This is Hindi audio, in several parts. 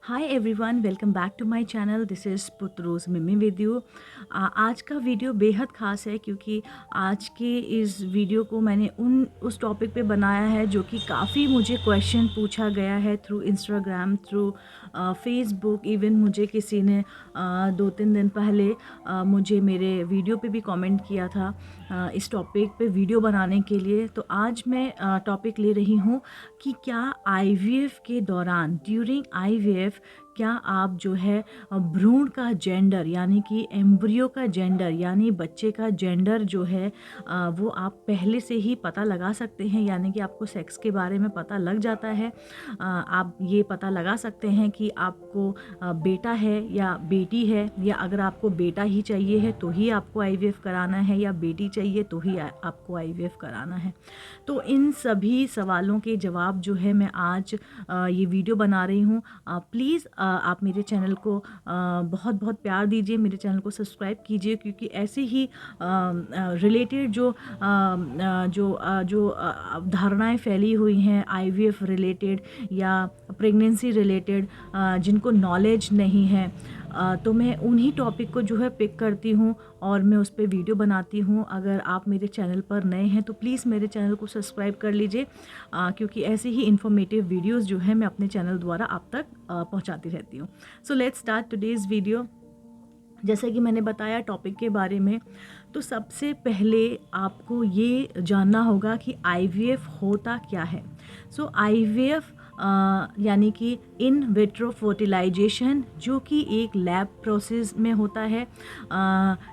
Hi everyone, welcome back to my channel. This is पुत्रोज मिमी विद यू। आज का वीडियो बेहद ख़ास है क्योंकि आज के इस वीडियो को मैंने उस टॉपिक पे बनाया है जो कि काफ़ी मुझे क्वेश्चन पूछा गया है through Instagram, through Facebook. Even मुझे किसी ने 2-3 दिन पहले मुझे मेरे वीडियो पे भी कमेंट किया था इस टॉपिक पे वीडियो बनाने के लिए। तो आज मैं टॉपिक ले रही हूँ कि क्या आईवीएफ के दौरान, ड्यूरिंग आईवीएफ, क्या आप जो है भ्रूण का जेंडर यानी कि एम्ब्रियो का जेंडर यानी बच्चे का जेंडर जो है वो आप पहले से ही पता लगा सकते हैं। यानी कि आपको सेक्स के बारे में पता लग जाता है। आप ये पता लगा सकते हैं कि आपको बेटा है या बेटी है, या अगर आपको बेटा ही चाहिए है तो ही आपको आईवीएफ कराना है, या बेटी चाहिए तो ही आपको आईवीएफ कराना है। तो इन सभी सवालों के जवाब जो है मैं आज ये वीडियो बना रही हूँ। प्लीज़ आप मेरे चैनल को बहुत बहुत प्यार दीजिए, मेरे चैनल को सब्सक्राइब कीजिए, क्योंकि ऐसे ही रिलेटेड जो धारणाएं फैली हुई हैं आईवीएफ रिलेटेड या प्रेगनेंसी रिलेटेड, जिनको नॉलेज नहीं है, तो मैं उन्हीं टॉपिक को जो है पिक करती हूँ और मैं उस पर वीडियो बनाती हूँ। अगर आप मेरे चैनल पर नए हैं तो प्लीज़ मेरे चैनल को सब्सक्राइब कर लीजिए, क्योंकि ऐसे ही इन्फॉर्मेटिव वीडियोस जो है मैं अपने चैनल द्वारा आप तक पहुँचाती रहती हूँ। So let's start today's video. जैसे कि मैंने बताया टॉपिक के बारे में, तो सबसे पहले आपको ये जानना होगा कि आईवीएफ होता क्या है। सो आईवीएफ यानी कि इन विट्रो फर्टिलाइजेशन, जो कि एक लैब प्रोसेस में होता है।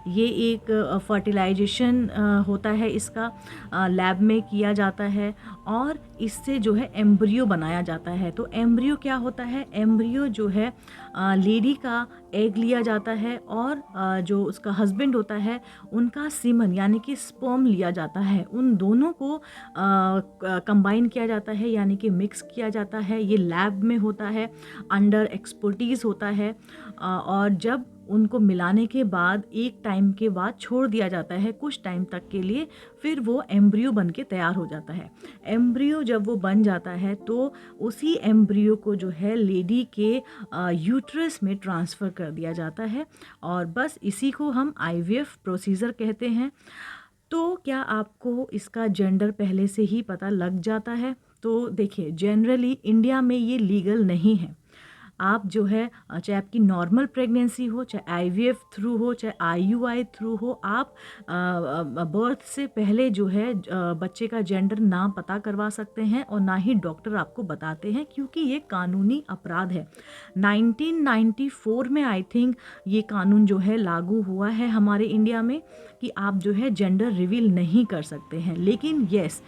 ये एक फर्टिलाइजेशन होता है, इसका लैब में किया जाता है और इससे जो है एम्ब्रियो बनाया जाता है। तो एम्ब्रियो क्या होता है? एम्ब्रियो जो है लेडी का एग लिया जाता है और जो उसका हस्बैंड होता है उनका सीमन यानी कि स्पर्म लिया जाता है। उन दोनों को कंबाइन किया जाता है यानी कि मिक्स किया जाता है। ये लैब में होता है, अंडर एक्सपर्टीज़ होता है, और जब उनको मिलाने के बाद एक टाइम के बाद छोड़ दिया जाता है कुछ टाइम तक के लिए, फिर वो एम्ब्रियो बन के तैयार हो जाता है। एम्ब्रियो जब वो बन जाता है तो उसी एम्ब्रियो को जो है लेडी के यूट्रस में ट्रांसफ़र कर दिया जाता है, और बस इसी को हम आईवीएफ प्रोसीजर कहते हैं। तो क्या आपको इसका जेंडर पहले से ही पता लग जाता है? तो देखिए, जनरली इंडिया में ये लीगल नहीं है। आप जो है चाहे आपकी नॉर्मल प्रेगनेंसी हो, चाहे आईवीएफ थ्रू हो, चाहे आईयूआई थ्रू हो, आप बर्थ से पहले जो है बच्चे का जेंडर ना पता करवा सकते हैं और ना ही डॉक्टर आपको बताते हैं, क्योंकि ये कानूनी अपराध है। 1994 में आई थिंक ये कानून जो है लागू हुआ है हमारे इंडिया में कि आप जो है जेंडर रिवील नहीं कर सकते हैं। लेकिन येस,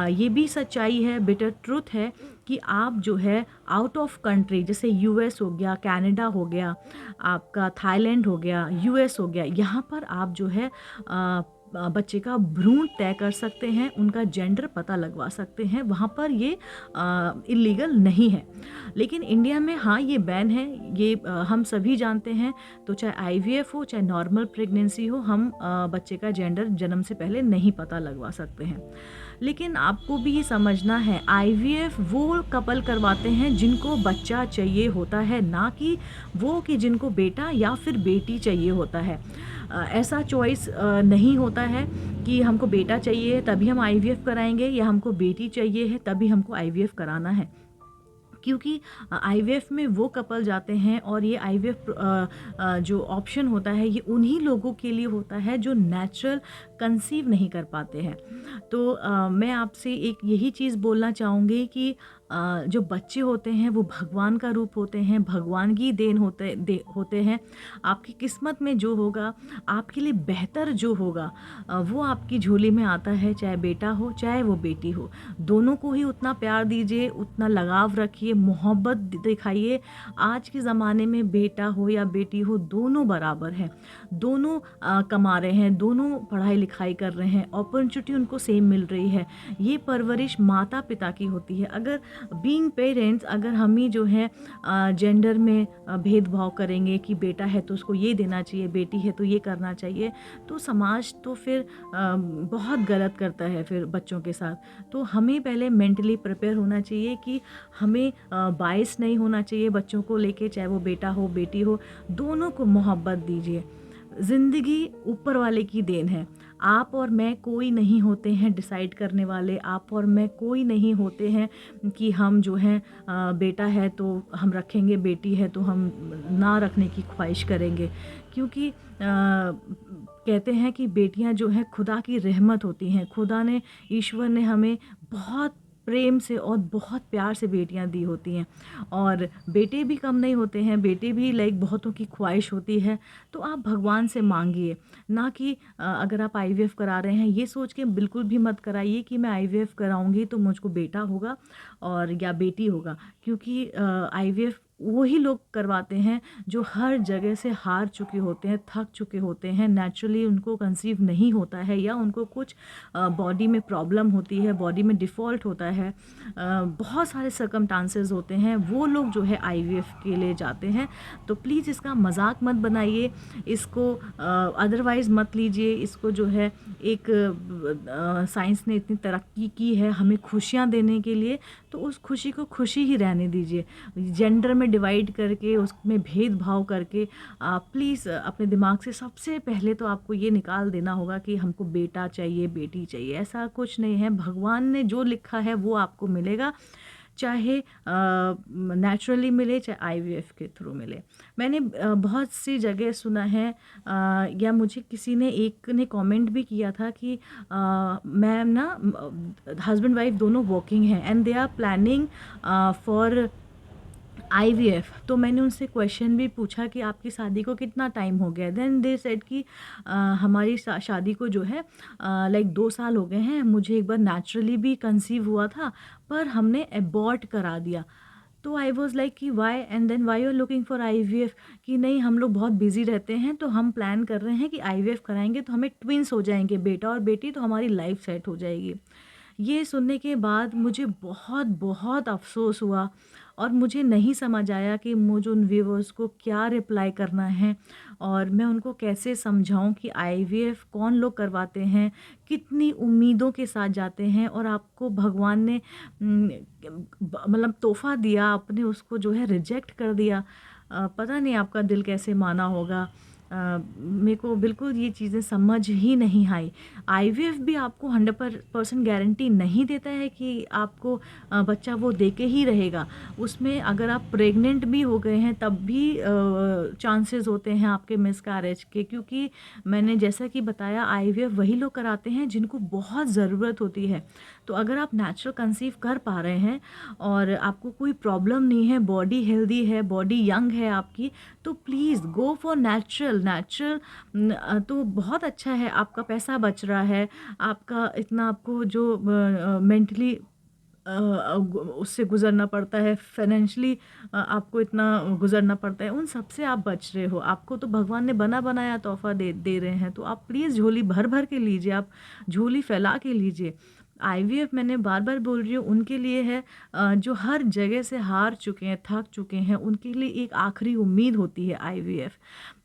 ये भी सच्चाई है, बिटर ट्रुथ है कि आप जो है आउट ऑफ कंट्री, जैसे यूएस हो गया, कनाडा हो गया, आपका थाईलैंड हो गया, यूएस हो गया, यहाँ पर आप जो है बच्चे का भ्रूण तय कर सकते हैं, उनका जेंडर पता लगवा सकते हैं। वहाँ पर ये इलीगल नहीं है। लेकिन इंडिया में हाँ, ये बैन है, ये हम सभी जानते हैं। तो चाहे आईवीएफ हो, चाहे नॉर्मल प्रेगनेंसी हो, हम बच्चे का जेंडर जन्म से पहले नहीं पता लगवा सकते हैं। लेकिन आपको भी ये समझना है, आईवीएफ वो कपल करवाते हैं जिनको बच्चा चाहिए होता है, ना कि वो कि जिनको बेटा या फिर बेटी चाहिए होता है। ऐसा चॉइस नहीं होता है कि हमको बेटा चाहिए तभी हम आईवीएफ कराएंगे, या हमको बेटी चाहिए है तभी हमको आईवीएफ कराना है। क्योंकि आईवीएफ में वो कपल जाते हैं, और ये आईवीएफ जो ऑप्शन होता है ये उन्हीं लोगों के लिए होता है जो नेचुरल कंसीव नहीं कर पाते हैं। तो मैं आपसे एक यही चीज़ बोलना चाहूँगी कि जो बच्चे होते हैं वो भगवान का रूप होते हैं, भगवान की देन होते हैं। आपकी किस्मत में जो होगा, आपके लिए बेहतर जो होगा, वो आपकी झोली में आता है, चाहे बेटा हो चाहे वो बेटी हो। दोनों को ही उतना प्यार दीजिए, उतना लगाव रखिए, मोहब्बत दिखाइए। आज के ज़माने में बेटा हो या बेटी हो, दोनों बराबर हैं, दोनों कमा रहे हैं, दोनों पढ़ाई लिखाई कर रहे हैं, अपॉर्चुनिटी उनको सेम मिल रही है। ये परवरिश माता पिता की होती है। अगर बीइंग पेरेंट्स अगर हम ही जो है जेंडर में भेदभाव करेंगे कि बेटा है तो उसको ये देना चाहिए, बेटी है तो ये करना चाहिए, तो समाज तो फिर बहुत गलत करता है फिर बच्चों के साथ। तो हमें पहले मेंटली प्रिपेयर होना चाहिए कि हमें बायस नहीं होना चाहिए बच्चों को लेके, चाहे वो बेटा हो बेटी हो, दोनों को मोहब्बत दीजिए। ज़िंदगी ऊपर वाले की देन है। आप और मैं कोई नहीं होते हैं डिसाइड करने वाले, आप और मैं कोई नहीं होते हैं कि हम जो हैं बेटा है तो हम रखेंगे, बेटी है तो हम ना रखने की ख्वाहिश करेंगे। क्योंकि कहते हैं कि बेटियां जो हैं खुदा की रहमत होती हैं। खुदा ने, ईश्वर ने हमें बहुत प्रेम से और बहुत प्यार से बेटियां दी होती हैं, और बेटे भी कम नहीं होते हैं, बेटे भी लाइक बहुतों की ख्वाहिश होती है। तो आप भगवान से मांगिए, ना कि अगर आप आईवीएफ करा रहे हैं ये सोच के बिल्कुल भी मत कराइए कि मैं आईवीएफ कराऊंगी तो मुझको बेटा होगा और या बेटी होगा। क्योंकि आईवीएफ वही लोग करवाते हैं जो हर जगह से हार चुके होते हैं, थक चुके होते हैं, नेचुरली उनको कंसीव नहीं होता है, या उनको कुछ बॉडी में प्रॉब्लम होती है, बॉडी में डिफ़ॉल्ट होता है, बहुत सारे सर्कमस्टांसेस होते हैं, वो लोग जो है आईवीएफ के लिए जाते हैं। तो प्लीज़ इसका मजाक मत बनाइए, इसको अदरवाइज़ मत लीजिए। इसको जो है एक साइंस ने इतनी तरक्की की है हमें खुशियाँ देने के लिए, तो उस खुशी को खुशी ही रहने दीजिए। जेंडर में डिवाइड करके, उसमें भेदभाव करके, आप प्लीज़ अपने दिमाग से सबसे पहले तो आपको ये निकाल देना होगा कि हमको बेटा चाहिए बेटी चाहिए। ऐसा कुछ नहीं है, भगवान ने जो लिखा है वो आपको मिलेगा, चाहे नेचुरली मिले चाहे आईवीएफ के थ्रू मिले। मैंने बहुत सी जगह सुना है, या मुझे किसी ने एक ने कमेंट भी किया था कि मैम ना हस्बैंड वाइफ दोनों वर्किंग हैं and they are planning for IVF. तो मैंने उनसे क्वेश्चन भी पूछा कि आपकी शादी को कितना टाइम हो गया। देन दे सेड कि हमारी शादी को जो है लाइक 2 साल हो गए हैं, मुझे एक बार नेचुरली भी कंसीव हुआ था पर हमने एबॉर्ट करा दिया। तो आई वॉज लाइक कि why, and then why are looking for IVF, कि नहीं हम लोग बहुत बिजी रहते हैं तो हम प्लान कर रहे हैं कि आईवीएफ कराएंगे तो हमें ट्विंस हो जाएंगे, बेटा और बेटी, तो हमारी लाइफ सेट हो जाएगी। ये सुनने के बाद मुझे बहुत बहुत अफसोस हुआ और मुझे नहीं समझ आया कि मुझे उन व्यूवर्स को क्या रिप्लाई करना है और मैं उनको कैसे समझाऊं कि आईवीएफ कौन लोग करवाते हैं, कितनी उम्मीदों के साथ जाते हैं, और आपको भगवान ने मतलब तोहफ़ा दिया, आपने उसको जो है रिजेक्ट कर दिया। पता नहीं आपका दिल कैसे माना होगा। मेरे को बिल्कुल ये चीज़ें समझ ही नहीं आई। आईवीएफ भी आपको 100% गारंटी नहीं देता है कि आपको बच्चा वो दे के ही रहेगा। उसमें अगर आप प्रेग्नेंट भी हो गए हैं तब भी चांसेस होते हैं आपके मिसकैरेज के, क्योंकि मैंने जैसा कि बताया आईवीएफ वही लोग कराते हैं जिनको बहुत ज़रूरत होती है। तो अगर आप नेचुरल कंसीव कर पा रहे हैं और आपको कोई प्रॉब्लम नहीं है, बॉडी हेल्दी है, बॉडी यंग है आपकी, तो प्लीज़ गो फॉर नेचुरल। तो बहुत अच्छा है, आपका पैसा बच रहा है, आपका इतना आपको जो मेंटली उससे गुज़रना पड़ता है, फाइनेंशियली आपको इतना गुज़रना पड़ता है, उन सब से आप बच रहे हो। आपको तो भगवान ने बना बनाया तोहफ़ा दे रहे हैं, तो आप प्लीज़ झोली भर भर के लीजिए, आप झोली फैला के लीजिए। आईवीएफ मैंने बार बार बोल रही हूँ उनके लिए है जो हर जगह से हार चुके हैं, थक चुके हैं, उनके लिए एक आखिरी उम्मीद होती है आईवीएफ।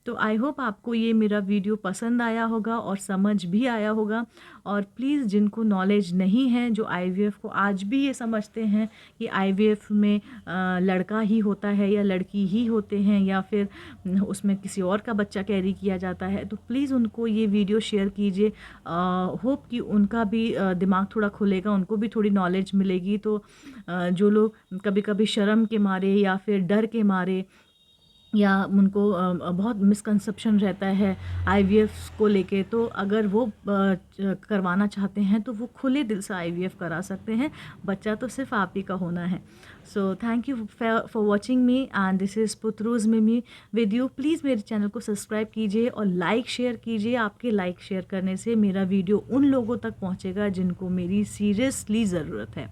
तो आई होप आपको ये मेरा वीडियो पसंद आया होगा और समझ भी आया होगा। और प्लीज़ जिनको नॉलेज नहीं है, जो आईवीएफ को आज भी ये समझते हैं कि आईवीएफ में लड़का ही होता है या लड़की ही होते हैं या फिर उसमें किसी और का बच्चा कैरी किया जाता है, तो प्लीज़ उनको ये वीडियो शेयर कीजिए। होप कि उनका भी दिमाग थोड़ा खुलेगा, उनको भी थोड़ी नॉलेज मिलेगी। तो जो लोग कभी कभी शर्म के मारे या फिर डर के मारे, या उनको बहुत मिसकंसेप्शन रहता है आईवीएफ को लेके, तो अगर वो करवाना चाहते हैं तो वो खुले दिल से आईवीएफ करा सकते हैं। बच्चा तो सिर्फ आप ही का होना है। So thank you for watching me and this is Putruz Mimi with you. Please मेरे चैनल को सब्सक्राइब कीजिए और लाइक शेयर कीजिए। आपके लाइक शेयर करने से मेरा वीडियो उन लोगों तक पहुँचेगा जिनको मेरी सीरियसली ज़रूरत है।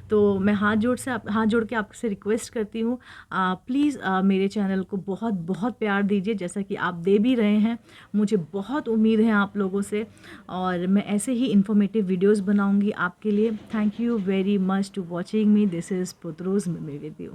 तो मैं हाथ जोड़ के आपसे रिक्वेस्ट करती हूँ, प्लीज़ मेरे चैनल को बहुत बहुत प्यार दीजिए, जैसा कि आप दे भी रहे हैं। मुझे बहुत उम्मीद है आप लोगों से, और मैं ऐसे ही इन्फॉर्मेटिव वीडियोस बनाऊंगी आपके लिए। Thank you very much to watching me. This is Putruz Mimi with you.